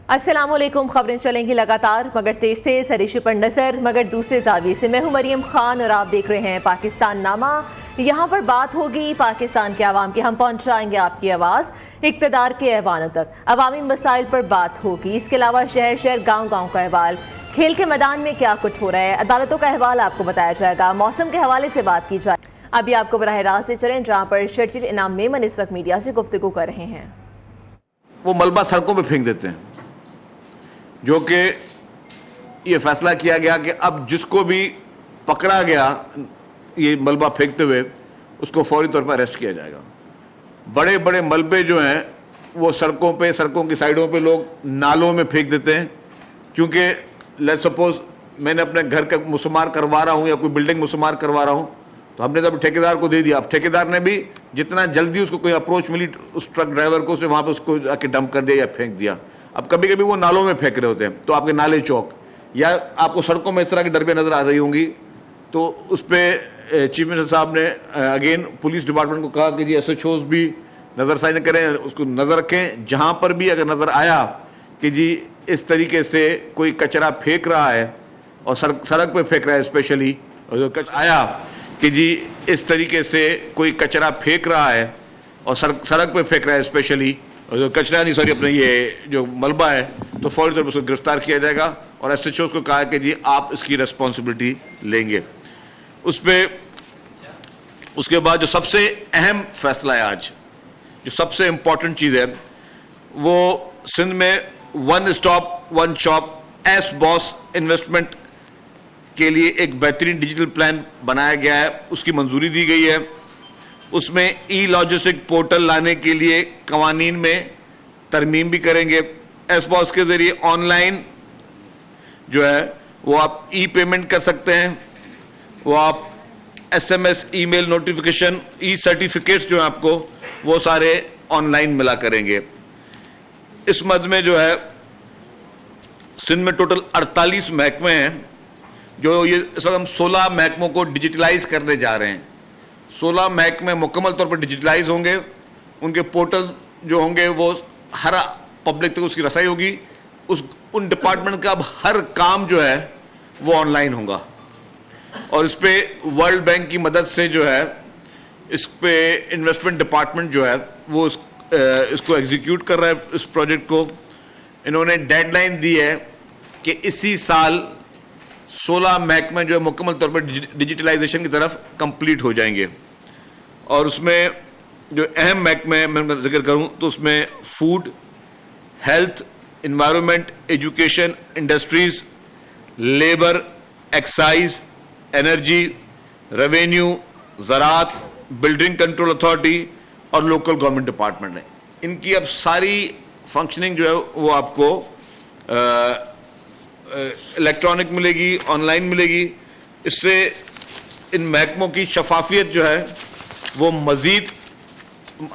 السلام علیکم. خبریں چلیں گی لگاتار مگر تیز سے سریش پر نظر مگر دوسرے زاویے سے. میں ہوں مریم خان اور آپ دیکھ رہے ہیں پاکستان نامہ. یہاں پر بات ہوگی پاکستان کے عوام کی. ہم پہنچائیں گے آپ کی آواز اقتدار کے ایوانوں تک. عوامی مسائل پر بات ہوگی. اس کے علاوہ شہر شہر گاؤں گاؤں کا احوال, کھیل کے میدان میں کیا کچھ ہو رہا ہے, عدالتوں کا احوال آپ کو بتایا جائے گا. موسم کے حوالے سے بات کی جائے. ابھی آپ کو براہ راست سے چلیں جہاں پر شرجیل انعام میمن اس وقت میڈیا سے گفتگو کر رہے ہیں. وہ ملبہ سڑکوں پہ پھینک دیتے ہیں, جو کہ یہ فیصلہ کیا گیا کہ اب جس کو بھی پکڑا گیا یہ ملبہ پھینکتے ہوئے اس کو فوری طور پر اریسٹ کیا جائے گا. بڑے بڑے ملبے جو ہیں وہ سڑکوں پہ, سڑکوں کی سائیڈوں پہ لوگ نالوں میں پھینک دیتے ہیں. کیونکہ لیٹس سپوز میں نے اپنے گھر کا مسمار کروا رہا ہوں یا کوئی بلڈنگ مسمار کروا رہا ہوں تو ہم نے تو ٹھیکیدار کو دے دیا. اب ٹھیکیدار نے بھی جتنا جلدی اس کو کوئی اپروچ ملی اس ٹرک ڈرائیور کو, اس نے وہاں پہ اس کو آ کے ڈمپ کر دیا یا پھینک دیا. اب کبھی کبھی وہ نالوں میں پھینک رہے ہوتے ہیں تو آپ کے نالے چوک یا آپ کو سڑکوں میں اس طرح کی ڈربیں نظر آ رہی ہوں گی تو اس پہ چیف منسٹر صاحب نے اگین پولیس ڈپارٹمنٹ کو کہا کہ جی ایس ایچ اوز بھی نظر ثانی کریں, اس کو نظر رکھیں. جہاں پر بھی اگر نظر آیا کہ جی اس طریقے سے کوئی کچرا پھینک رہا ہے اور سڑک پہ پھینک رہا ہے, اسپیشلی آیا کہ جی اس طریقے سے کوئی کچرا پھینک رہا ہے اور سڑک پہ پھینک رہا ہے, اسپیشلی کچرا نہیں سوری اپنے یہ جو ملبہ ہے, تو فوری طور پر اس کو گرفتار کیا جائے گا. اور ایس ایچ اوز کو کہا کہ جی آپ اس کی ریسپانسبلٹی لیں گے. اس پہ اس کے بعد جو سب سے اہم فیصلہ ہے آج, جو سب سے امپورٹنٹ چیز ہے, وہ سندھ میں one stop one shop S boss investment کے لیے ایک بہترین ڈیجیٹل پلان بنایا گیا ہے, اس کی منظوری دی گئی ہے. اس میں ای لاجسٹک پورٹل لانے کے لیے قوانین میں ترمیم بھی کریں گے. ایس باس کے ذریعے آن لائن جو ہے وہ آپ ای پیمنٹ کر سکتے ہیں, وہ آپ ایس ایم ایس, ای میل نوٹیفیکیشن, ای سرٹیفکیٹس جو ہیں آپ کو وہ سارے آن لائن ملا کریں گے. اس مد میں جو ہے سندھ میں ٹوٹل 48 محکمے ہیں جو یہ اس وقت ہم 16 محکموں کو ڈیجیٹلائز کرنے جا رہے ہیں. 16 محکمے مکمل طور پر ڈیجیٹلائز ہوں گے. ان کے پورٹل جو ہوں گے وہ ہر پبلک تک اس کی رسائی ہوگی. ان ڈپارٹمنٹ کا اب ہر کام جو ہے وہ آن لائن ہوگا. اور اس پہ ورلڈ بینک کی مدد سے جو ہے اس پہ انویسٹمنٹ ڈپارٹمنٹ جو ہے وہ اس کو ایگزیکیوٹ کر رہا ہے. اس پروجیکٹ کو انہوں نے ڈیڈ لائن دی ہے کہ اسی سال 16 محکمے جو ہے مکمل طور پر ڈیجیٹلائزیشن کی طرف کمپلیٹ ہو جائیں گے. اور اس میں جو اہم محکمے میں ذکر کروں تو اس میں food, health, environment, education, industries, labour, excise, energy, revenue, زراعت, بلڈنگ کنٹرول اتھارٹی اور لوکل گورنمنٹ ڈپارٹمنٹ ہیں. ان کی اب ساری فنکشننگ جو ہے وہ آپ کو الیکٹرانک ملے گی, آن لائن ملے گی. اس سے ان محکموں کی شفافیت جو ہے وہ مزید,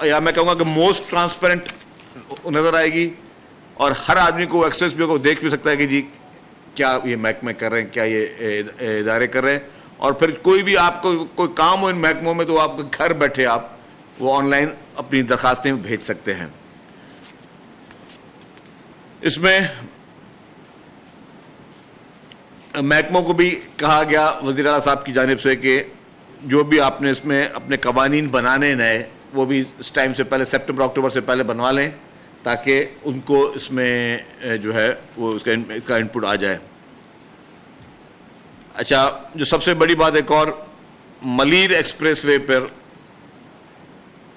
یا میں کہوں گا کہ موسٹ ٹرانسپیرنٹ نظر آئے گی. اور ہر آدمی کو ایکسیس بھی دیکھ بھی سکتا ہے کہ جی کیا یہ محکمے کر رہے ہیں, کیا یہ ادارے کر رہے ہیں. اور پھر کوئی بھی آپ کو کوئی کام ہو ان محکموں میں تو آپ گھر بیٹھے آپ وہ آن لائن اپنی درخواستیں بھیج سکتے ہیں. اس میں محکموں کو بھی کہا گیا وزیر اعلیٰ صاحب کی جانب سے کہ جو بھی آپ نے اس میں اپنے قوانین بنانے نئے وہ بھی اس ٹائم سے پہلے سپٹمبر اکتوبر سے پہلے بنوا لیں تاکہ ان کو اس میں جو ہے وہ اس کا انپٹ آ جائے. اچھا, جو سب سے بڑی بات ایک اور, ملیر ایکسپریس وے پر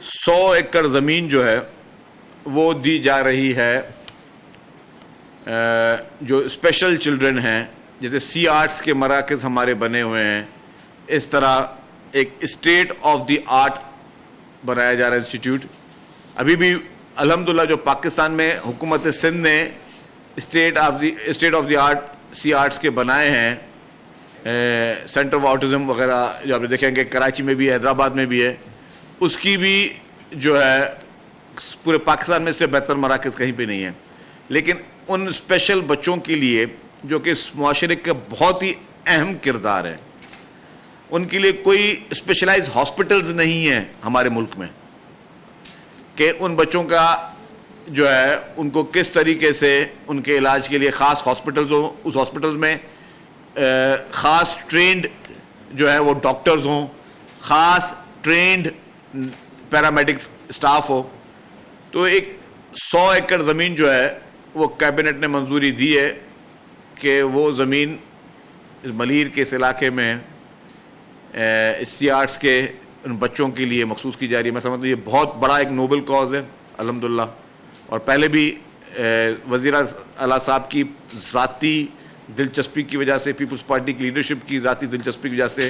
100 ایکڑ زمین جو ہے وہ دی جا رہی ہے جو اسپیشل چلڈرن ہیں. جیسے سی آرٹس کے مراکز ہمارے بنے ہوئے ہیں, اس طرح ایک اسٹیٹ آف دی آرٹ بنایا جا رہا ہے انسٹیٹیوٹ. ابھی بھی الحمدللہ جو پاکستان میں حکومت سندھ نے اسٹیٹ آف دی آرٹ سی آرٹس کے بنائے ہیں, سینٹر آف آٹزم وغیرہ جو آپ نے دیکھیں گے کراچی میں بھی ہے, حیدرآباد میں بھی ہے, اس کی بھی جو ہے پورے پاکستان میں اس سے بہتر مراکز کہیں پہ نہیں ہے. لیکن ان اسپیشل بچوں کے لیے جو کہ اس معاشرے کا بہت ہی اہم کردار ہے, ان کے لیے کوئی اسپیشلائز ہاسپٹلز نہیں ہیں ہمارے ملک میں کہ ان بچوں کا جو ہے ان کو کس طریقے سے ان کے علاج کے لیے خاص ہاسپٹلز ہوں, اس ہاسپٹلز میں خاص ٹرینڈ جو ہے وہ ڈاکٹرز ہوں, خاص ٹرینڈ پیرامیڈک اسٹاف ہو. تو ایک 100 ایکڑ زمین جو ہے وہ کیبنٹ نے منظوری دی ہے کہ وہ زمین ملیر کے اس علاقے میں اس سی آرٹس کے ان بچوں کے لیے مخصوص کی جا رہی ہے. میں سمجھتا ہوں یہ بہت بڑا ایک نوبل کاز ہے الحمدللہ, اور پہلے بھی وزیر اعلیٰ صاحب کی ذاتی دلچسپی کی وجہ سے, پیپلز پارٹی کی لیڈرشپ کی ذاتی دلچسپی کی وجہ سے,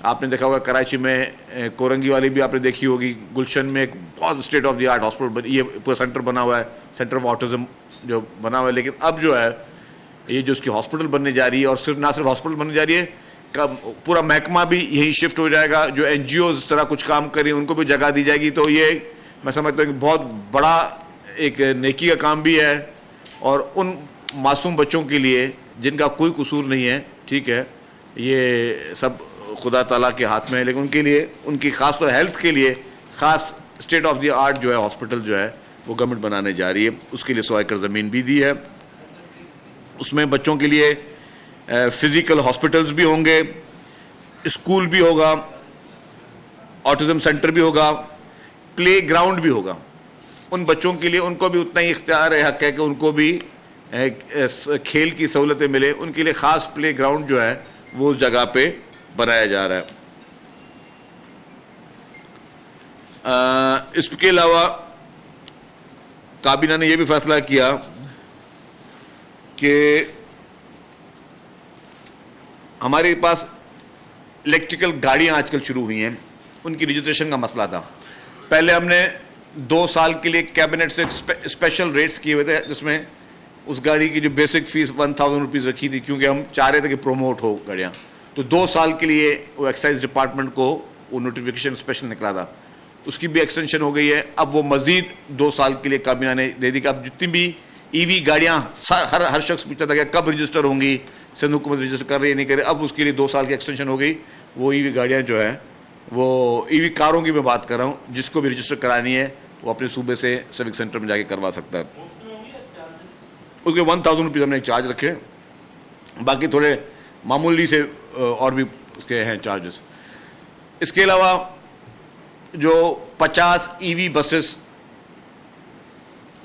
آپ نے دیکھا ہوگا کراچی میں کورنگی والی بھی آپ نے دیکھی ہوگی, گلشن میں ایک بہت state of the art hospital, یہ پورا سینٹر بنا ہوا ہے, سینٹر آف آٹزم جو بنا ہوا ہے. لیکن اب جو ہے یہ جو اس کی ہاسپٹل بننے جا رہی ہے, اور صرف نہ صرف ہاسپٹل بننے جا رہی ہے, پورا محکمہ بھی یہی شفٹ ہو جائے گا. جو این جی اوز اس طرح کچھ کام کریں ان کو بھی جگہ دی جائے گی. تو یہ میں سمجھتا ہوں کہ بہت بڑا ایک نیکی کا کام بھی ہے, اور ان معصوم بچوں کے لیے جن کا کوئی قصور نہیں ہے, ٹھیک ہے, یہ سب خدا تعالیٰ کے ہاتھ میں ہے, لیکن ان کے لیے, ان کی خاص طور ہیلتھ کے لیے خاص اسٹیٹ آف دی آرٹ جو ہے ہاسپٹل جو ہے وہ گورنمنٹ بنانے جا رہی ہے. اس کے لیے 100 ایکڑ زمین بھی دی ہے. اس میں بچوں کے لیے فزیکل ہاسپٹلز بھی ہوں گے, اسکول بھی ہوگا, آٹزم سینٹر بھی ہوگا, پلے گراؤنڈ بھی ہوگا. ان بچوں کے لیے ان کو بھی اتنا ہی اختیار ہے, حق ہے کہ ان کو بھی کھیل کی سہولتیں ملے. ان کے لیے خاص پلے گراؤنڈ جو ہے وہ اس جگہ پہ بنایا جا رہا ہے. اس کے علاوہ کابینہ نے یہ بھی فیصلہ کیا کہ ہمارے پاس الیکٹریکل گاڑیاں آج کل شروع ہوئی ہیں, ان کی رجسٹریشن کا مسئلہ تھا. پہلے ہم نے 2 سال کے لیے کیبنٹ سے اسپیشل ریٹس کیے ہوئے تھے, جس میں اس گاڑی کی جو بیسک فیس 1000 روپیز رکھی تھی, کیونکہ ہم چاہ رہے تھے کہ پروموٹ ہو گاڑیاں. تو 2 سال کے لیے وہ ایکسائز ڈپارٹمنٹ کو وہ نوٹیفیکیشن اسپیشل نکلا تھا, اس کی بھی ایکسٹینشن ہو گئی ہے. اب وہ مزید 2 سال کے لیے کابینہ نے دے دی کہ اب جتنی بھی ای وی گاڑیاں, ہر شخص پوچھتا تھا کہ کب رجسٹر ہوں گی, سندھ حکومت رجسٹر کر رہی ہے نہیں کر رہی, اب اس کے لیے 2 سال کی ایکسٹینشن ہو گئی. وہ ای وی گاڑیاں جو ہیں, وہ ای وی کاروں کی میں بات کر رہا ہوں, جس کو بھی رجسٹر کرانی ہے وہ اپنے صوبے سے سیوک سینٹر میں جا کے کروا سکتا ہے. اس کے 1000 روپیز ہم نے چارج رکھے, باقی تھوڑے معمولی سے اور بھی اس کے ہیں چارجز. اس کے علاوہ جو 50 ای وی بسز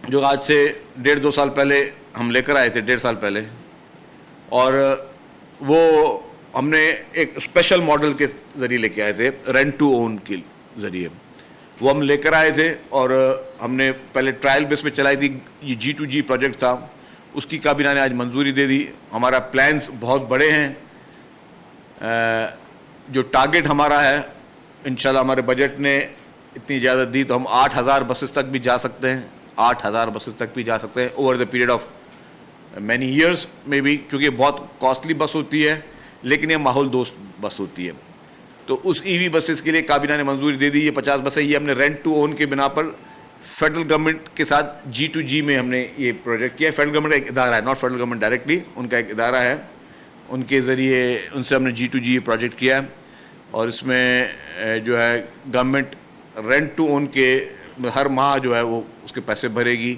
جو آج سے 1.5-2 سال پہلے ہم لے کر آئے تھے, 1.5 سال پہلے, اور وہ ہم نے ایک اسپیشل ماڈل کے ذریعے لے کے آئے تھے, رینٹ ٹو اون کے ذریعے وہ ہم لے کر آئے تھے, اور ہم نے پہلے ٹرائل بیس پہ چلائی تھی. یہ G2G پروجیکٹ تھا, اس کی کابینہ نے آج منظوری دے دی. ہمارا پلانز بہت بڑے ہیں, جو ٹارگٹ ہمارا ہے انشاءاللہ ہمارے بجٹ نے اتنی اجازت دی تو ہم 8000 بسز تک بھی جا سکتے ہیں, 8000 بسز تک بھی جا سکتے ہیں over the period of many years میں بھی, کیونکہ بہت کاسٹلی بس ہوتی ہے لیکن یہ ماحول دوست بس ہوتی ہے. تو اس ای وی بسز کے لیے کابینہ نے منظوری دے دی. یہ 50 بسیں یہ ہم نے رینٹ ٹو اون کے بنا پر فیڈرل گورنمنٹ کے ساتھ G2G میں ہم نے یہ پروجیکٹ کیا ہے. فیڈرل گورنمنٹ کا ایک ادارہ ہے, ناٹ فیڈرل گورنمنٹ ڈائریکٹلی, ان کا ایک ادارہ ہے, ان کے ذریعے ان سے ہم نے G2G یہ پروجیکٹ کیا ہے. اور اس میں جو ہے گورنمنٹ رینٹ ٹو اون کے ہر ماہ جو ہے وہ اس کے پیسے بھرے گی,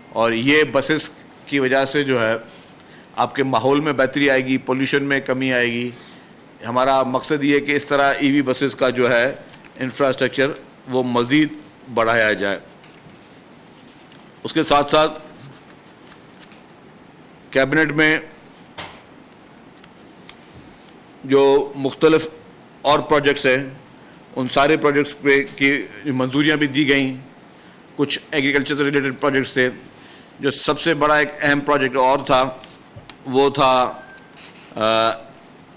اور یہ بسز کی وجہ سے جو ہے آپ کے ماحول میں بہتری آئے گی, پولیوشن میں کمی آئے گی. ہمارا مقصد یہ ہے کہ اس طرح ای وی بسز کا جو ہے انفراسٹرکچر وہ مزید بڑھایا جائے. اس کے ساتھ ساتھ کیبنٹ میں جو مختلف اور پروجیکٹس ہیں ان سارے پروجیکٹس پہ کی منظوریاں بھی دی گئیں. کچھ ایگریکلچر سے ریلیٹڈ پروجیکٹس تھے. جو سب سے بڑا ایک اہم پروجیکٹ اور تھا وہ تھا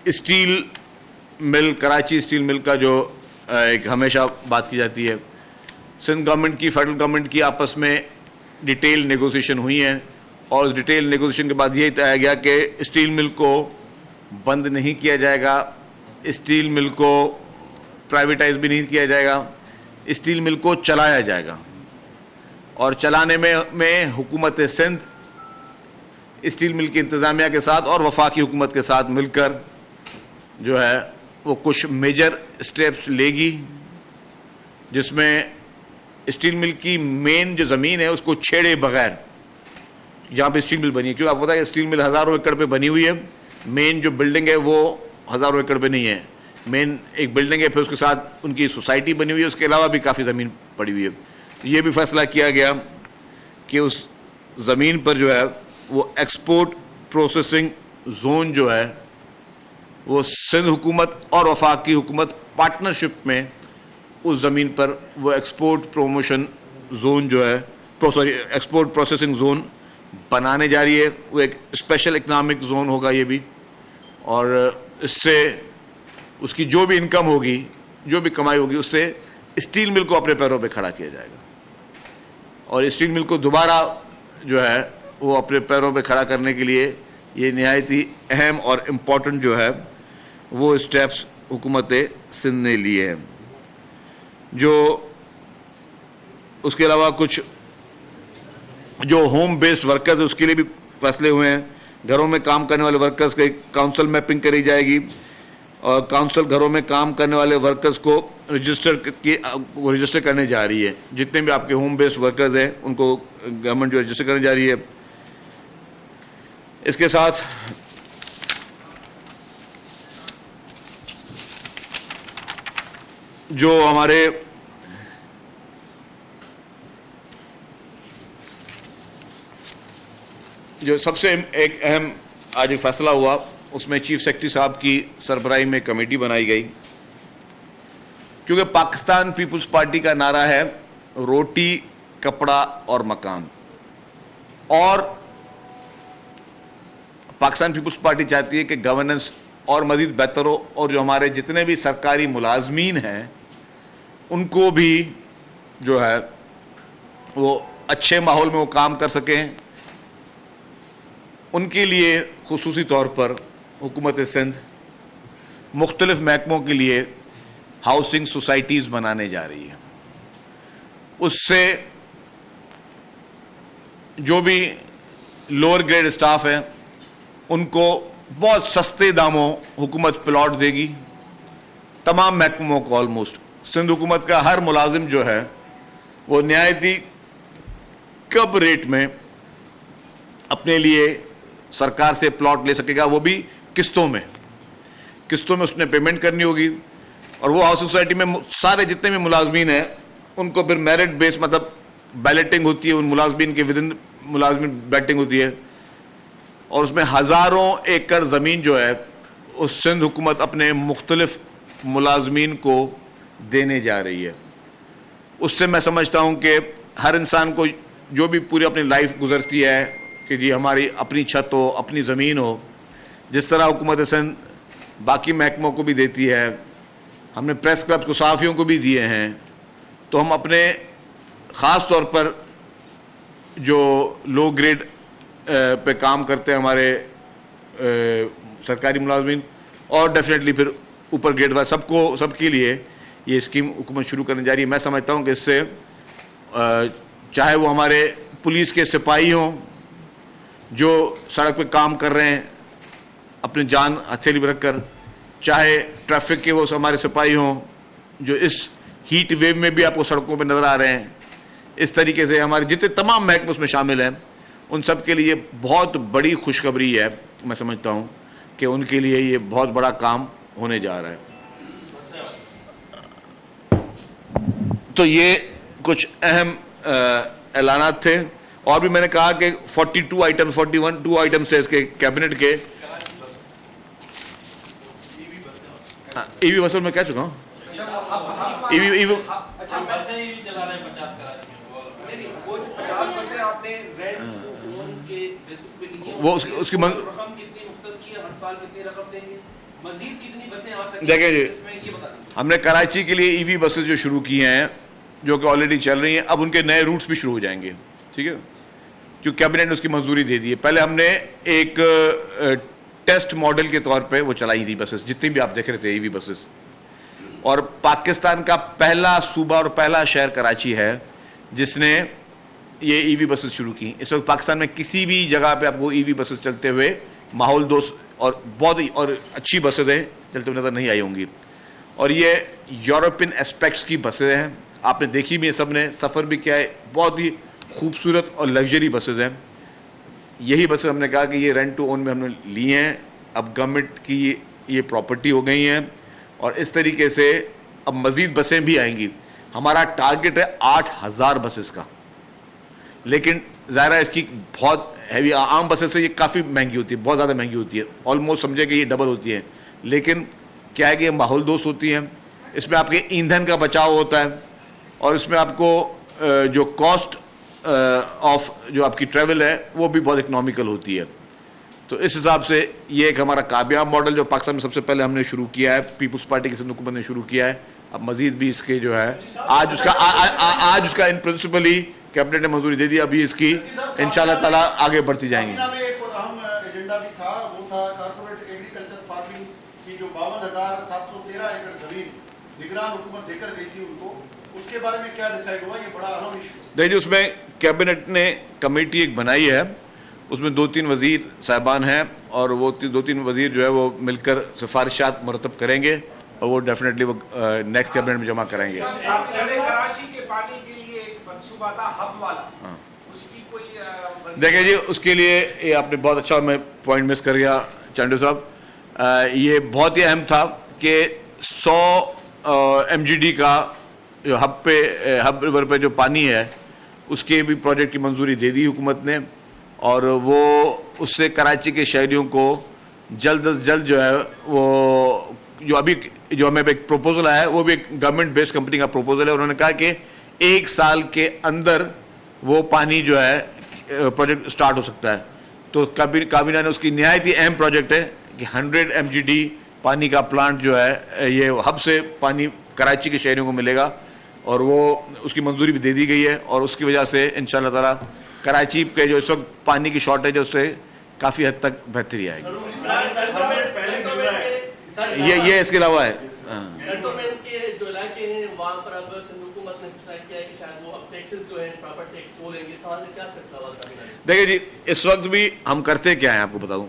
اسٹیل مل, کراچی اسٹیل مل کا جو ایک ہمیشہ بات کی جاتی ہے. سندھ گورنمنٹ کی, فیڈرل گورنمنٹ کی آپس میں ڈیٹیل نیگوسیشن ہوئی ہیں, اور اس ڈیٹیل نیگوسیشن کے بعد یہ طے گیا کہ اسٹیل مل کو بند نہیں کیا جائے گا, اسٹیل مل کو پرائیویٹائز بھی نہیں کیا جائے گا, اسٹیل مل کو چلایا جائے گا. اور چلانے میں حکومت سندھ اسٹیل مل کی انتظامیہ کے ساتھ اور وفاقی حکومت کے ساتھ مل کر جو ہے وہ کچھ میجر اسٹیپس لے گی, جس میں اسٹیل مل کی مین جو زمین ہے اس کو چھیڑے بغیر جہاں پہ اسٹیل مل بنی ہے, کیونکہ آپ کو پتا ہے اسٹیل مل ہزاروں ایکڑ پہ بنی ہوئی ہے, مین جو بلڈنگ ہے وہ ہزاروں ایکڑ پہ نہیں ہے, مین ایک بلڈنگ ہے, پھر اس کے ساتھ ان کی سوسائٹی بنی ہوئی ہے, اس کے علاوہ بھی کافی زمین پڑی ہوئی ہے. یہ بھی فیصلہ کیا گیا کہ اس زمین پر جو ہے وہ ایکسپورٹ پروسیسنگ زون جو ہے وہ سندھ حکومت اور وفاقی حکومت پارٹنرشپ میں اس زمین پر وہ ایکسپورٹ پروموشن زون جو ہے ایکسپورٹ پروسیسنگ زون بنانے جا رہی ہے. وہ ایک اسپیشل اکنامک زون ہوگا یہ بھی, اور اس سے اس کی جو بھی انکم ہوگی, جو بھی کمائی ہوگی, اس سے اسٹیل مل کو اپنے پیروں پہ کھڑا کیا جائے گا, اور اسٹیل مل کو دوبارہ جو ہے وہ اپنے پیروں پہ کھڑا کرنے کے لیے یہ نہایت ہی اہم اور امپورٹنٹ جو ہے وہ اسٹیپس حکومت سندھ نے لیے ہیں. جو اس کے علاوہ کچھ جو ہوم بیسڈ ورکرز اس کے لیے بھی فیصلے ہوئے ہیں. گھروں میں کام کرنے والے ورکرز کی کاؤنسل میپنگ کری جائے گی, اور کاؤنسل گھروں میں کام کرنے والے ورکرز کو رجسٹر کرنے جا رہی ہے. جتنے بھی آپ کے ہوم بیسڈ ورکرز ہیں ان کو گورنمنٹ جو رجسٹر کرنے جا رہی ہے. اس کے ساتھ جو ہمارے جو سب سے ایک اہم آج ایک فیصلہ ہوا, اس میں چیف سیکرٹری صاحب کی سربراہی میں کمیٹی بنائی گئی, کیونکہ پاکستان پیپلز پارٹی کا نعرہ ہے روٹی, کپڑا اور مکان, اور پاکستان پیپلز پارٹی چاہتی ہے کہ گورننس اور مزید بہتر ہو, اور جو ہمارے جتنے بھی سرکاری ملازمین ہیں ان کو بھی جو ہے وہ اچھے ماحول میں وہ کام کر سکیں. ان کے لیے خصوصی طور پر حکومت سندھ مختلف محکموں کے لیے ہاؤسنگ سوسائٹیز بنانے جا رہی ہے. اس سے جو بھی لوور گریڈ اسٹاف ہے ان کو بہت سستے داموں حکومت پلاٹ دے گی. تمام محکموں کو آلموسٹ سندھ حکومت کا ہر ملازم جو ہے وہ نہایت ہی کم ریٹ میں اپنے لیے سرکار سے پلاٹ لے سکے گا, وہ بھی قسطوں میں اس نے پیمنٹ کرنی ہوگی. اور وہ ہاؤس سوسائٹی میں سارے جتنے بھی ملازمین ہیں ان کو پھر میرٹ بیس مطلب بیلٹنگ ہوتی ہے, ان ملازمین کے ودن ملازمین بیلٹنگ ہوتی ہے, اور اس میں ہزاروں ایکڑ زمین جو ہے اس سندھ حکومت اپنے مختلف ملازمین کو دینے جا رہی ہے. اس سے میں سمجھتا ہوں کہ ہر انسان کو جو بھی پوری اپنی لائف گزرتی ہے کہ جی ہماری اپنی چھت ہو, اپنی زمین ہو, جس طرح حکومت سندھ باقی محکموں کو بھی دیتی ہے, ہم نے پریس کلب کو صحافیوں کو بھی دیے ہیں, تو ہم اپنے خاص طور پر جو لو گریڈ پہ کام کرتے ہیں ہمارے سرکاری ملازمین, اور ڈیفینیٹلی پھر اوپر گریڈ والے سب کے لیے یہ اسکیم حکومت شروع کرنے جا رہی ہے. میں سمجھتا ہوں کہ اس سے چاہے وہ ہمارے پولیس کے سپاہی ہوں جو سڑک پہ کام کر رہے ہیں اپنی جان ہتھیلی میں رکھ کر, چاہے ٹریفک کے وہ ہمارے سپاہی ہوں جو اس ہیٹ ویو میں بھی آپ کو سڑکوں پہ نظر آ رہے ہیں, اس طریقے سے ہمارے جتنے تمام محکمے اس میں شامل ہیں ان سب کے لیے بہت بڑی خوشخبری ہے. میں سمجھتا ہوں کہ ان کے لیے یہ بہت بڑا کام ہونے جا رہا ہے. تو یہ کچھ اہم اعلانات تھے, اور بھی میں نے کہا کہ 42 آئٹمز تھے اس کے کیبنٹ کے. ای وی بسوں میں کہہ چکا ہوں, وہ اس کی دیکھیں جی, ہم نے کراچی کے لیے ای وی بسز جو شروع کی ہیں جو کہ آلریڈی چل رہی ہیں, اب ان کے نئے روٹس بھی شروع ہو جائیں گے. ٹھیک ہے, کیونکہ کیبنٹ نے اس کی منظوری دے دی ہے. پہلے ہم نے ایک ٹیسٹ ماڈل کے طور پہ وہ چلائی تھی بسز, جتنی بھی آپ دیکھ رہے تھے ای وی بسز, اور پاکستان کا پہلا صوبہ اور پہلا شہر کراچی ہے جس نے یہ ای وی بسز شروع کی. اس وقت پاکستان میں کسی بھی جگہ پہ آپ کو ای وی بسز چلتے ہوئے ماحول دوست اور بہت ہی اور اچھی بسیں چلتے ہوئے نظر نہیں آئی ہوں گی. اور یہ یورپین اسپیکٹس کی بسیں ہیں, آپ نے دیکھی بھی ہے, سب نے سفر بھی کیا ہے, بہت ہی خوبصورت اور لگژری بسز ہیں. یہی بسیں ہم نے کہا کہ یہ رینٹ ٹو اون میں ہم نے لی ہیں, اب گورنمنٹ کی یہ پراپرٹی ہو گئی ہیں, اور اس طریقے سے اب مزید بسیں بھی آئیں گی. ہمارا ٹارگٹ ہے 8,000 بسز کا, لیکن ظاہر ہے اس کی بہت ہیوی, عام بسیں سے یہ کافی مہنگی ہوتی ہے, بہت زیادہ مہنگی ہوتی ہے, آلموسٹ سمجھے کہ یہ ڈبل ہوتی ہے. لیکن کیا ہے کہ یہ ماحول دوست ہوتی ہیں, اس میں آپ کے ایندھن کا بچاؤ ہوتا ہے, اور اس میں آپ کو جو کاسٹ آف جو آپ کی ٹریول ہے وہ بھی بہت اکنامیکل ہوتی ہے. تو اس حساب سے یہ ایک ہمارا کامیاب ماڈل جو پاکستان میں سب سے پہلے ہم نے شروع کیا ہے, پیپلز پارٹی کی سندھ حکومت نے شروع کیا ہے. اب مزید بھی اس کے جو ہے آج اس کا ان پرنسپل ہی کیبنٹ نے منظوری دے دی, ابھی اس کی انشاءاللہ تعالی آگے بڑھتی جائیں گی. ایک اور اہم ایجنڈا بھی تھا, وہ تھا کارپوریٹ ایگریکلچر فارمنگ کی جو 52,713 ایکڑ زمین نگران حکومت دے کر گئی تھی ان کو, اس کے بارے میں کیا ڈیسائیڈ ہوا؟ یہ بڑا اہم ایشو دیکھیے, اس میں کیبنٹ نے کمیٹی ایک بنائی ہے, اس میں 2-3 وزیر صاحبان ہیں, اور وہ 2-3 وزیر جو ہے وہ مل کر سفارشات مرتب کریں گے, اور وہ ڈیفینیٹلی وہ نیکسٹ کیبنٹ میں جمع کریں گے. کراچی کے پانی کے لیے ایک منصوبہ تھا ہب والا, اس کی کوئی دیکھیں جی, اس کے لیے یہ آپ نے بہت اچھا, میں پوائنٹ مس کر گیا چانڈے صاحب, یہ بہت ہی اہم تھا کہ 100 MGD کا جو ہب ریور پہ جو پانی ہے اس کے بھی پروجیکٹ کی منظوری دے دی حکومت نے, اور وہ اس سے کراچی کے شہریوں کو جلد از جلد جو ہے وہ جو ابھی جو ہمیں ایک پروپوزل آیا ہے وہ بھی ایک گورنمنٹ بیسڈ کمپنی کا پروپوزل ہے. انہوں نے کہا کہ 1 سال کے اندر وہ پانی جو ہے پروجیکٹ سٹارٹ ہو سکتا ہے. تو کابینہ نے اس کی نہایت ہی اہم پروجیکٹ ہے کہ 100 MGD پانی کا پلانٹ جو ہے یہ ہب سے پانی کراچی کے شہریوں کو ملے گا, اور وہ اس کی منظوری بھی دے دی گئی ہے, اور اس کی وجہ سے انشاءاللہ تعالی کراچی کے جو اس وقت پانی کی شارٹیج ہے اس سے کافی حد تک بہتری آئے گی. یہ اس کے علاوہ ہے. جو علاقے ہیں وہاں پر اب حکومت نے فیصلہ کیا ہے کہ شاید وہ اب ٹیکسز جو ہیں پراپر ٹیکس بولیں گے, سوال ہے کیا فیصلہ ہوا تھا؟ دیکھیں جی, اس وقت بھی ہم کرتے کیا ہیں آپ کو بتا دوں,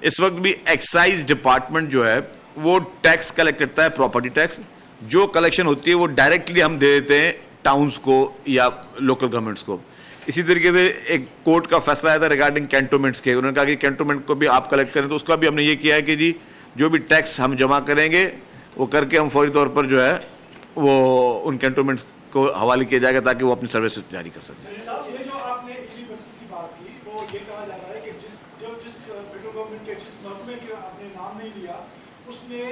اس وقت بھی ایکسائز ڈپارٹمنٹ جو ہے وہ ٹیکس کلیکٹ کرتا ہے, پراپرٹی ٹیکس. جو کلیکشن ہوتی ہے وہ ڈائریکٹلی ہم دے دیتے ہیں ٹاؤنز کو یا لوکل گورنمنٹس کو. اسی طریقے سے ایک کورٹ کا فیصلہ آیا تھا ریگارڈنگ کینٹونمنٹس کے, انہوں نے کہا کہ کینٹونمنٹ کو بھی آپ کلیکٹ کریں, تو اس کا بھی ہم نے یہ کیا ہے کہ جی جو بھی ٹیکس ہم جمع کریں گے وہ کر کے ہم فوری طور پر جو ہے وہ ان کینٹونمنٹس کو حوالے کیا جائے گا تاکہ وہ اپنی سروسز جاری کر سکیں. یہ جو آپ نے ای بسز کی بات کی, وہ یہ کہا جا رہا ہے کہ جس فیڈرل گورنمنٹ کے جس محکمے کے آپ نے نام نہیں لیا اس نے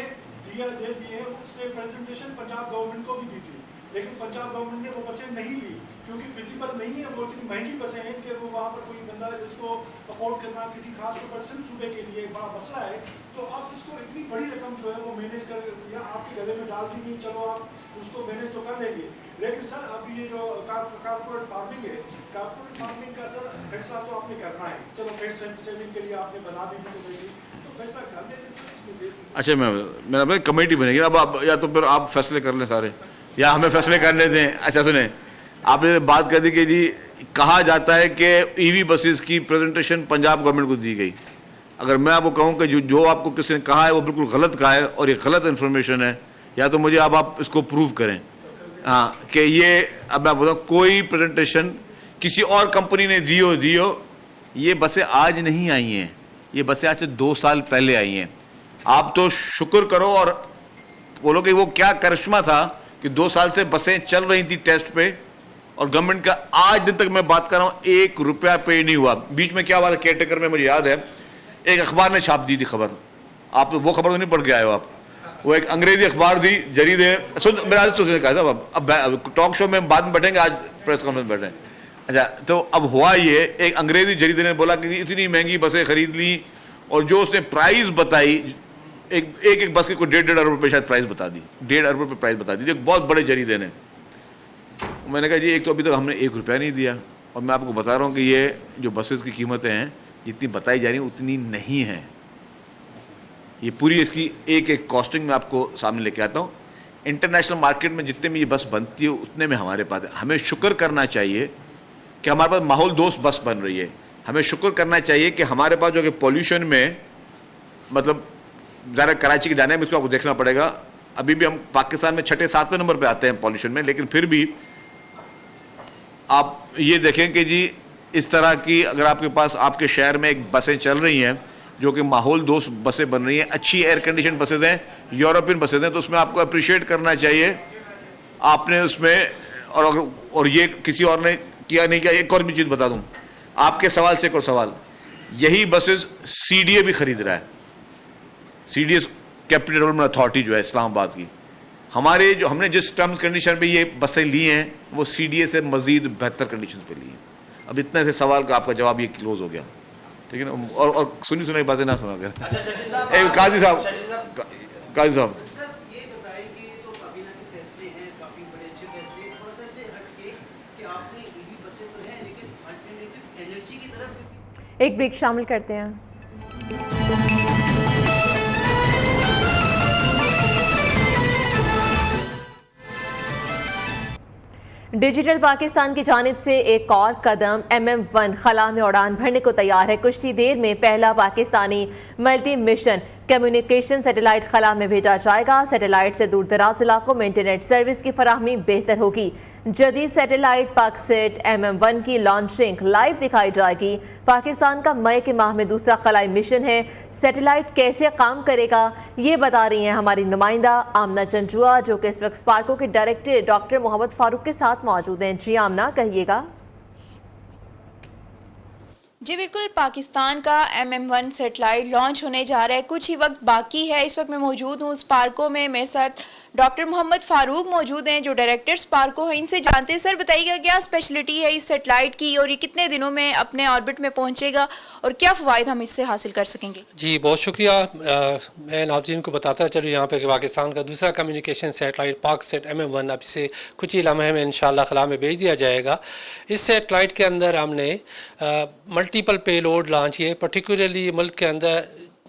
دے دیے, اس نے پریزنٹیشن پنجاب گورنمنٹ کو بھی دی تھی, لیکن پنجاب گورنمنٹ نے وہ بسیں نہیں لی کیونکہ ویزیبل نہیں ہے, وہ اتنی مہنگی بسیں ہیں کہ وہ وہاں پر کوئی بندہ اس کو افورڈ کرنا کسی خاص پرسن صوبے کے لیے بڑا مسئلہ ہے. تو آپ اس کو اتنی بڑی رقم جو ہے وہ مینیج کر یا آپ کے گلے میں ڈال دی نہیں, چلو آپ اس کو مینیج تو کر لیں گے, لیکن سر ابھی یہ جو کارپوریٹ فارمنگ ہے, کارپوریٹ فارمنگ کا سر فیصلہ تو آپ نے کرنا ہے, چلو فیس سیونگ کے لیے آپ نے بنا بھی تو فیصلہ کر لیتے سر اس میں. اچھا, میں کمیٹی بنے گی, اب آپ یا تو پھر آپ فیصلے کر لیں سارے, یا ہمیں فیصلے کرنے دیں. اچھا سنیں, آپ نے بات کر دی کہ جی کہا جاتا ہے کہ ای وی بسز کی پریزنٹیشن پنجاب گورنمنٹ کو دی گئی. اگر میں آپ کو کہوں کہ جو آپ کو کسی نے کہا ہے وہ بالکل غلط کہا ہے اور یہ غلط انفارمیشن ہے, یا تو مجھے اب آپ اس کو پروو کریں. ہاں, کہ یہ اب میں بتاؤں کوئی پریزنٹیشن کسی اور کمپنی نے دیو, یہ بسیں آج نہیں آئی ہیں, یہ بسیں آج سے 2 سال پہلے آئی ہیں. آپ تو شکر کرو اور بولو کہ وہ کیا کرشمہ تھا کہ 2 سال سے بسیں چل رہی تھی ٹیسٹ پہ, اور گورنمنٹ کا آج دن تک میں بات کر رہا ہوں 1 روپیہ پے نہیں ہوا. بیچ میں کیا ہوا تھا کیئر ٹیکر میں, مجھے یاد ہے ایک اخبار نے چھاپ دی تھی خبر, آپ وہ خبر تو نہیں پڑھ کے آئے ہو آپ, وہ ایک انگریزی اخبار تھی جرید ہے, میرا آج سوچنے کا تھا, اب ٹاک شو میں بعد میں بیٹھیں گے, آج پریس کانفرنس بیٹھے ہیں. اچھا, تو اب ہوا یہ, ایک انگریزی جریدے نے بولا کہ اتنی مہنگی بسیں خرید لی, اور جو اس نے پرائز بتائی ایک بس کے کوئی 1.5 ارب روپے شاید پرائز بتا دی, 1.5 ارب روپے پرائز بتا دی, ایک بہت بڑے جریدے نے. میں نے کہا جی ایک تو ابھی تک ہم نے 1 روپیہ نہیں دیا, اور میں آپ کو بتا رہا ہوں کہ یہ جو بسز کی قیمتیں ہیں جتنی بتائی جا رہی ہیں اتنی نہیں ہیں. یہ پوری اس کی ایک کاسٹنگ میں آپ کو سامنے لے کے آتا ہوں. انٹرنیشنل مارکیٹ میں جتنے میں یہ بس بنتی ہے اتنے میں ہمارے پاس ہے. ہمیں شکر کرنا چاہیے کہ ہمارے پاس ماحول دوست بس بن رہی ہے. ہمیں شکر کرنا چاہیے کہ ہمارے پاس جو کہ پولیوشن میں مطلب ذرا کراچی کے ڈائنامکس کو آپ کو دیکھنا پڑے گا. ابھی بھی ہم پاکستان میں 6 7 نمبر پہ آتے ہیں پالیوشن میں, لیکن پھر بھی آپ یہ دیکھیں کہ جی اس طرح کی اگر آپ کے پاس آپ کے شہر میں ایک بسیں چل رہی ہیں جو کہ ماحول دوست بسیں بن رہی ہیں, اچھی ایئر کنڈیشن بسیں ہیں, یورپین بسیں ہیں, تو اس میں آپ کو اپریشیٹ کرنا چاہیے. آپ نے اس میں اور یہ کسی اور نے کیا نہیں کیا. ایک اور بھی چیز بتا دوں آپ کے سوال سے, ایک اور سوال, یہی بسز سی ڈی اے بھی خرید رہا ہے. C D A capital development authority جو ہے اسلام آباد کی, ہمارے جو ہم نے جس ٹرمز کنڈیشن پہ یہ بسیں لی ہیں وہ سی ڈی اے سے مزید بہتر کنڈیشن پہ لی ہیں. اب اتنے سے سوال کا آپ کا جواب یہ کلوز ہو گیا, ٹھیک ہے نا. اور سنی باتیں نہ سنا کر. قاضی صاحب یہ بتائیں کہ تو کابینہ کے فیصلے ہیں, کافی بڑے اچھے فیصلے, پروسیس سے ہٹ کے کہ آپ نے ای وی بسیں تو ہیں لیکن الٹرنیٹیو انرجی کی طرف ایک بریک شامل کرتے ہیں. ڈیجیٹل پاکستان کی جانب سے ایک اور قدم MM-1 خلا میں اڑان بھرنے کو تیار ہے. کچھ ہی دیر میں پہلا Pakistani multi mission communication satellite خلا میں بھیجا جائے گا. سیٹلائٹ سے دور دراز علاقوں میں انٹرنیٹ سروس کی فراہمی بہتر ہوگی. جدید سیٹلائٹ پاکسیٹ MM-1 کی لانچنگ لائیو دکھائی جائے گی. پاکستان کا مئی کے ماہ میں دوسرا خلائی مشن ہے. سیٹلائٹ کیسے کام کرے گا یہ بتا رہی ہیں ہماری نمائندہ آمنہ چنچوا, جو کہ اس وقت اسپارکو کے ڈائریکٹر ڈاکٹر محمد فاروق کے ساتھ موجود ہیں. جی آمنہ, کہیے گا. جی بالکل, پاکستان کا MM-1 سیٹلائٹ لانچ ہونے جا رہا ہے. کچھ ہی وقت باقی ہے. اس وقت میں موجود ہوں اسپارکو میں, میرے ساتھ ڈاکٹر محمد فاروق موجود ہیں جو ڈائریکٹر اسپارکو ہیں. ان سے جانتے ہیں, سر بتائیے گا کیا اسپیشلٹی ہے اس سیٹلائٹ کی اور یہ کتنے دنوں میں اپنے آربٹ میں پہنچے گا اور کیا فوائد ہم اس سے حاصل کر سکیں گے؟ جی بہت شکریہ. میں ناظرین کو بتاتا چلوں یہاں پہ کہ پاکستان کا دوسرا کمیونیکیشن سیٹلائٹ پاکسیٹ MM-1 اب سے کچھ ہی لمحے میں انشاءاللہ خلا میں بھیج دیا جائے گا. اس سیٹلائٹ کے اندر ہم نے ملٹیپل پے لوڈ لانچ کیے, پرٹیکولرلی ملک کے اندر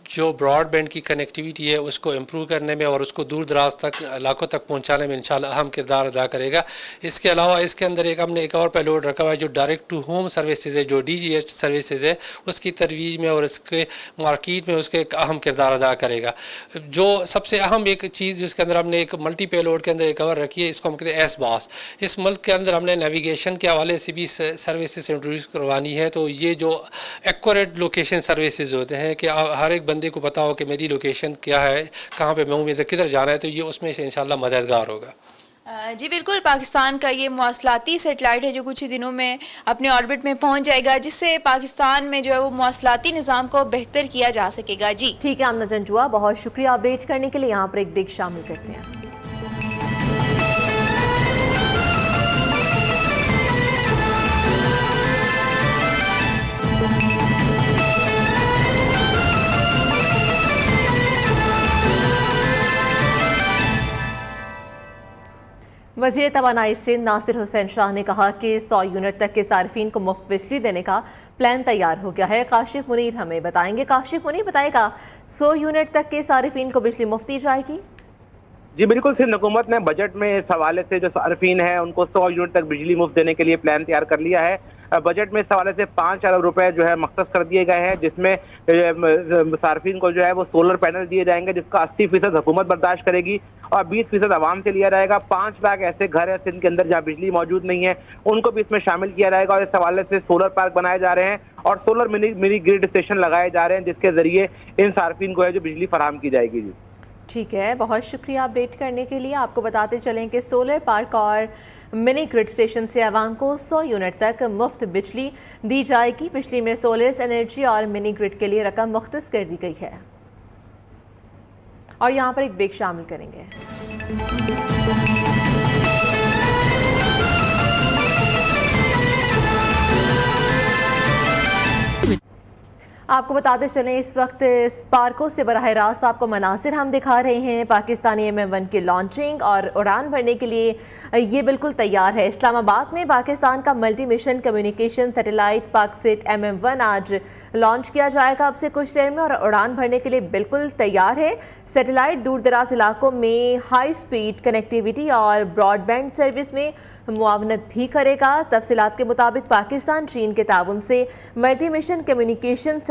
جو براڈ بینڈ کی کنیکٹیویٹی ہے اس کو امپروو کرنے میں اور اس کو دور دراز تک علاقوں تک پہنچانے میں انشاءاللہ اہم کردار ادا کرے گا. اس کے علاوہ اس کے اندر ہم نے ایک اور پیلوڈ رکھا ہوا ہے جو ڈائریکٹ ٹو ہوم سروسز ہے, جو DGH سروسز ہے, اس کی ترویج میں اور اس کے مارکیٹ میں اس کے ایک اہم کردار ادا کرے گا. جو سب سے اہم ایک چیز جس کے اندر ہم نے ایک ملٹی پیلوڈ کے اندر ایک کور رکھی ہے, اس کو ہم کہتے ہیں ایس-باس. اس ملک کے اندر ہم نے نیویگیشن کے حوالے سے بھی سروسز انٹروڈیوس کروانی ہے. تو یہ جو ایکوریٹ لوکیشن سروسز ہوتے ہیں کہ ہر ایک بندے کو پتا ہو کہ میری لوکیشن کیا ہے, کہاں پہ میں ہوں, کدھر جانا ہے, تو یہ اس میں سے انشاءاللہ مددگار ہوگا. جی بالکل, پاکستان کا یہ مواصلاتی سیٹلائٹ ہے جو کچھ ہی دنوں میں اپنے آربٹ میں پہنچ جائے گا, جس سے پاکستان میں جو ہے وہ مواصلاتی نظام کو بہتر کیا جا سکے گا. جی ٹھیک ہے آمنہ چنچوا, بہت شکریہ اپڈیٹ کرنے کے لیے. یہاں پر ایک بریک شامل کرتے ہیں. وزیر توانائی سندھ ناصر حسین شاہ نے کہا کہ 100 یونٹ تک کے صارفین کو مفت بجلی دینے کا پلان تیار ہو گیا ہے. کاشف منیر ہمیں بتائیں گے. کاشف منیر, بتائے گا 100 یونٹ تک کے صارفین کو بجلی مفت دی جائے گی؟ جی بالکل, سندھ حکومت نے بجٹ میں اس حوالے سے جو صارفین ہیں ان کو 100 یونٹ تک بجلی مفت دینے کے لیے پلان تیار کر لیا ہے. بجٹ میں اس حوالے سے 5 ارب روپے جو ہے مختص کر دیے گئے ہیں, جس میں صارفین کو جو ہے وہ سولر پینل دیے جائیں گے جس کا 80% حکومت برداشت کرے گی اور 20% عوام سے لیا جائے گا. 5 لاکھ ایسے گھر ہیں سندھ کے اندر جہاں بجلی موجود نہیں ہے, ان کو بھی اس میں شامل کیا جائے گا. اور اس حوالے سے سولر پارک بنائے جا رہے ہیں اور سولر منی گرڈ اسٹیشن لگائے جا رہے ہیں جس کے ذریعے ان صارفین کو ہے جو بجلی فراہم کی جائے گی. جی ٹھیک ہے, بہت شکریہ اپڈیٹ کرنے کے لیے. آپ کو بتاتے چلیں کہ سولر پارک اور منی گرڈ اسٹیشن سے عوام کو 100 یونٹ تک مفت بجلی دی جائے گی. بجلی میں سولر انرجی اور منی گرڈ کے لیے رقم مختص کر دی گئی ہے. اور یہاں پر ایک بریک شامل کریں گے. آپ کو بتاتے چلیں اس وقت اسپارکو سے براہ راست آپ کو مناظر ہم دکھا رہے ہیں. پاکستانی MM-1 کی لانچنگ اور اڑان بھرنے کے لیے یہ بالکل تیار ہے. اسلام آباد میں پاکستان کا multi mission communication satellite Paksat MM-1 آج لانچ کیا جائے گا اب سے کچھ دیر میں, اور اڑان بھرنے کے لیے بالکل تیار ہے. سیٹلائٹ دور دراز علاقوں میں ہائی سپیڈ کنیکٹیویٹی اور براڈ بینڈ سروس میں معاونت بھی کرے گا. تفصیلات کے مطابق پاکستان چین کے تعاون سے multi mission communication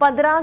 15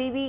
TV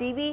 TV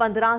15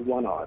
1R।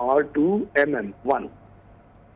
R2MM1।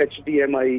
HDMI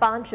5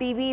TV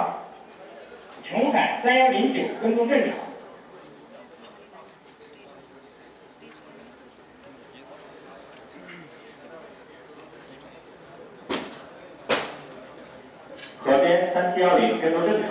好，重返3109跟踪现场。小编3110跟踪正常。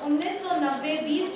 1990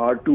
R2,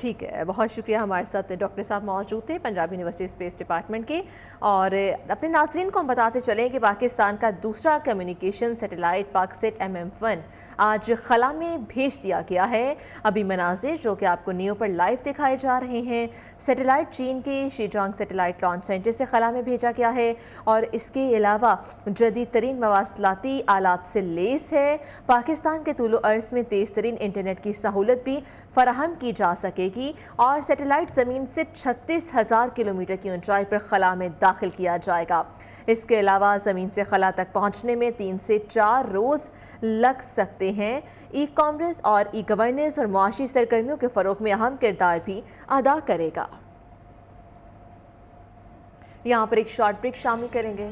ٹھیک ہے، بہت شکریہ. ہمارے ساتھ ڈاکٹر صاحب موجود تھے پنجاب یونیورسٹی اسپیس ڈپارٹمنٹ کے. اور اپنے ناظرین کو ہم بتاتے چلیں کہ پاکستان کا دوسرا کمیونیکیشن سیٹلائٹ پاکسیٹ MM1 آج خلا میں بھیج دیا گیا ہے. ابھی مناظر جو کہ آپ کو نیو پر لائیو دکھائے جا رہے ہیں. سیٹلائٹ چین کے شیجانگ سیٹلائٹ لانچ سینٹر سے خلا میں بھیجا گیا ہے اور اس کے علاوہ جدید ترین مواصلاتی آلات سے لیس ہے. پاکستان کے طول و عرض میں تیز ترین انٹرنیٹ کی سہولت بھی فراہم کی جا سکے گی اور سیٹلائٹ زمین سے 36,000 کلومیٹر کی اونچائی پر خلا میں داخل کیا جائے گا. اس کے علاوہ زمین سے خلا تک پہنچنے میں 3 سے 4 روز لگ سکتے ہیں. ای کامرس اور ای گورننس اور معاشی سرگرمیوں کے فروغ میں اہم کردار بھی ادا کرے گا. یہاں پر ایک شارٹ بریک شامل کریں گے.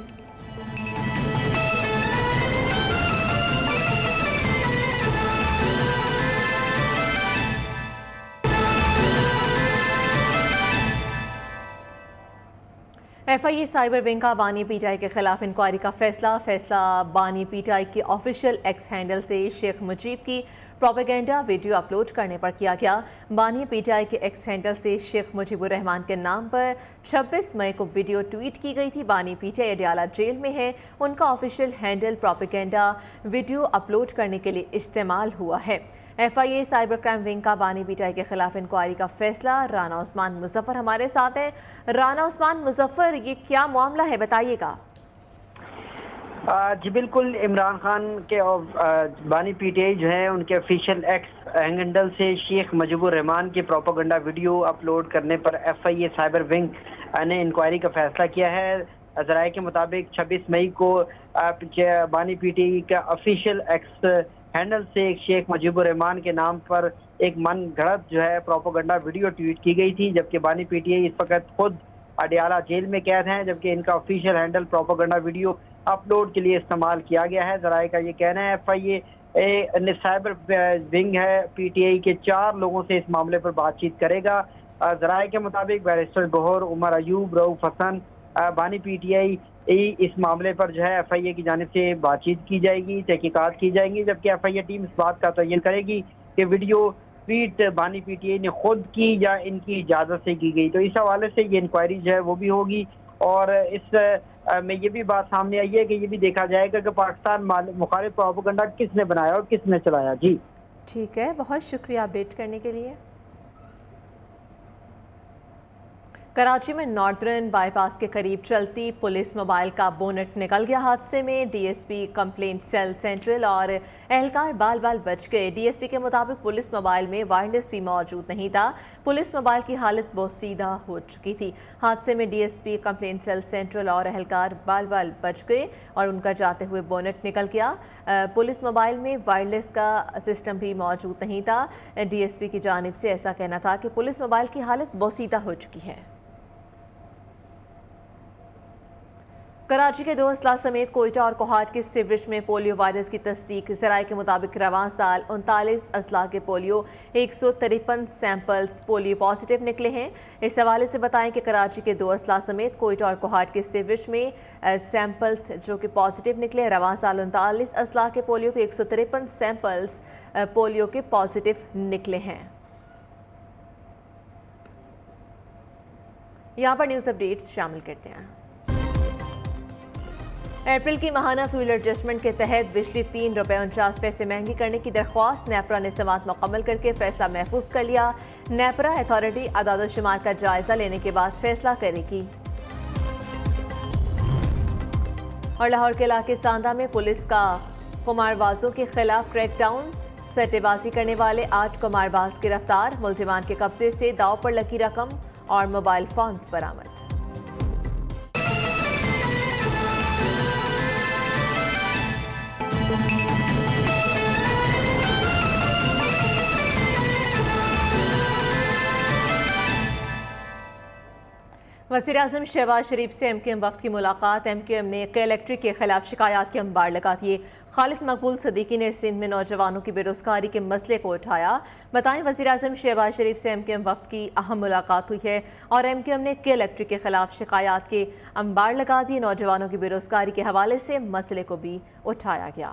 FIA سائبر ونگ کا بانی PTI کے خلاف انکوائری کا فیصلہ بانی PTI کے آفیشیل ایکس ہینڈل سے شیخ مجیب کی پروپیگنڈا ویڈیو اپلوڈ کرنے پر کیا گیا. بانی PTI کے ایکس ہینڈل سے شیخ مجیب الرحمان کے نام پر 26 مئی کو ویڈیو ٹویٹ کی گئی تھی. بانی PTI اڈیالہ جیل میں ہے. ان کا official handle propaganda video upload کرنے کے لیے استعمال ہوا ہے. FIA سائبر کرائم ونگ کا بانی PTI کے خلاف انکوائری کا فیصلہ. رانا عثمان مظفر ہمارے ساتھ ہیں. رانا عثمان مظفر، یہ کیا معاملہ ہے، بتائیے گا. جی بالکل، عمران خان کے بانی PTI جو ہے ان کے آفیشیل ایکس ہینڈل سے شیخ مجیب الرحمان کی پروپیگنڈا ویڈیو اپلوڈ کرنے پر FIA سائبر ونگ نے انکوائری کا فیصلہ کیا ہے. ذرائع کے مطابق 26 مئی کو بانی PTI کا آفیشیل ایکس ہینڈل سے شیخ مجیب الرحمان کے نام پر ایک من گھڑت جو ہے پروپیگنڈا ویڈیو ٹویٹ کی گئی تھی، جبکہ بانی PTI اس وقت خود اڈیالہ جیل میں قید ہیں، جبکہ ان کا official handle propaganda video upload کے لیے استعمال کیا گیا ہے. ذرائع کا یہ کہنا ہے FIA سائبر ونگ ہے PTI کے 4 لوگوں سے اس معاملے پر بات چیت کرے گا. ذرائع کے مطابق بیرسٹر گوہر، عمر ایوب، رؤف حسن، بانی PTI اس معاملے پر جو ہے FIA کی جانب سے بات چیت کی جائے گی، تحقیقات کی جائیں گی، جبکہ FIA ٹیم اس بات کا تعین کرے گی کہ ویڈیو ٹویٹ بانی PTI نے خود کی یا ان کی اجازت سے کی گئی. تو اس حوالے سے یہ انکوائری جو ہے وہ بھی ہوگی اور اس میں یہ بھی بات سامنے آئی ہے کہ یہ بھی دیکھا جائے گا کہ پاکستان مخالف پروپیگنڈا کس نے بنایا اور کس نے چلایا. جی ٹھیک ہے، بہت شکریہ اپڈیٹ کرنے کے لیے. کراچی میں ناردرن بائی پاس کے قریب چلتی پولیس موبائل کا بونٹ نکل گیا. حادثے میں DSP کمپلینٹ سیل سینٹرل اور اہلکار بال بچ گئے. DSP کے مطابق پولیس موبائل میں وائرلیس بھی موجود نہیں تھا. پولیس موبائل کی حالت بوسیدہ ہو چکی تھی. حادثے میں DSP کمپلینٹ سیل سینٹرل اور اہلکار بال بچ گئے اور ان کا جاتے ہوئے بونٹ نکل گیا. پولیس موبائل میں وائرلیس کا سسٹم بھی موجود نہیں تھا. DSP کی جانب سے ایسا کہنا تھا کہ پولیس موبائل کی حالت بوسیدہ ہو چکی ہے. کراچی کے 2 اسلحہ سمیت کوئٹہ اور کوہاٹ کے سیوریج میں پولیو وائرس کی تصدیق. ذرائع کے مطابق رواں سال 39 اسلحہ کے پولیو 153 سیمپلز پولیو پازیٹیو نکلے ہیں. اس حوالے سے بتائیں کہ کراچی کے 2 اسلحہ سمیت کوئٹہ اور کوہاٹ کے سیوریج میں سیمپلز جو کہ پازیٹیو نکلے. رواں سال 39 اسلحہ کے پولیو کے 153 سیمپلز پولیو کے پازیٹیو نکلے ہیں. یہاں پر نیوز اپڈیٹس شامل کرتے ہیں. اپریل کی ماہانہ فیول ایڈجسٹمنٹ کے تحت بجلی 3 روپے 49 پیسے مہنگی کرنے کی درخواست نیپرا نے سماعت مکمل کر کے فیصلہ محفوظ کر لیا. نیپرا اتھارٹی اعداد و شمار کا جائزہ لینے کے بعد فیصلہ کرے گی. اور لاہور کے علاقے ساندہ میں پولیس کا قمار بازوں کے خلاف کریک ڈاؤن. سٹے بازی کرنے والے 8 قمار باز گرفتار. ملزمان کے قبضے سے داؤ پر لگی رقم اور موبائل فونز برآمد. وزیراعظم شہباز شریف سے MQM وفد کی ملاقات. MQM نے کے الیکٹرک کے خلاف شکایات کے انبار لگا دیے. خالد مقبول صدیقی نے سندھ میں نوجوانوں کی بے روزگاری کے مسئلے کو اٹھایا. بتائیں وزیراعظم شہباز شریف سے MQM وفد کی اہم ملاقات ہوئی ہے اور MQM نے کے الیکٹرک کے خلاف شکایات کے انبار لگا دیے. نوجوانوں کی بے روزگاری کے حوالے سے مسئلے کو بھی اٹھایا گیا.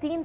3